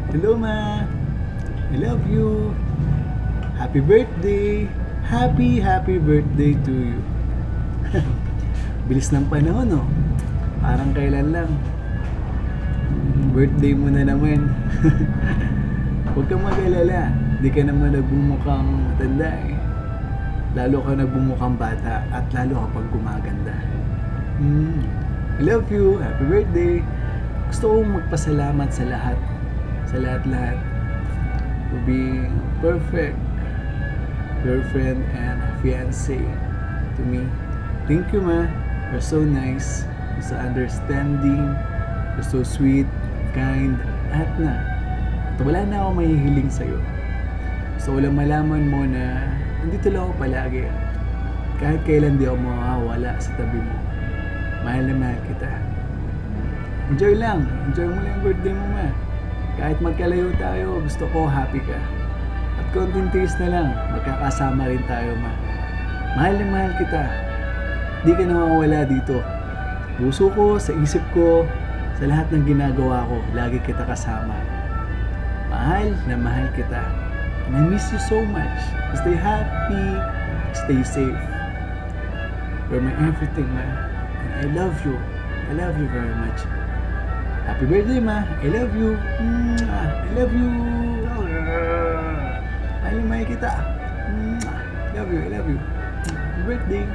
Hello, ma. I love you. Happy birthday. Happy birthday to you. Bilis ng panahon, no? Parang kailan lang. Birthday mo na naman. Huwag kang mag-alala. Di ka naman nagbumukhang matanda eh. Lalo ka nagbumukhang bata at lalo kapag gumaganda. I love you. Happy birthday. Gusto kong magpasalamat sa lahat. Sa lahat-lahat. For being perfect girlfriend and fiancé to me. Thank you, ma. You're so nice. You're so understanding. You're so sweet, kind, at wala na ako mahihiling sa'yo. So, walang malaman mo na nandito lang ako palagi. Kahit kailan di ako mawawala sa tabi mo. Mahal na mahal kita. Enjoy lang. Enjoy mo lang yung birthday mo, ma. Kahit magkalayo tayo, gusto ko happy ka. At konting tiis na lang, magkakasama rin tayo, ma. Mahal na mahal kita. Di ka nawawala dito. Puso ko, sa isip ko, sa lahat ng ginagawa ko, lagi kita kasama. Mahal na mahal kita. And I miss you so much. Stay happy, stay safe. You're my everything, ma. And I love you. I love you very much. Happy birthday, ma. I love you. I love you. Mahal na mahal kita. I love you. I love you. Happy birthday.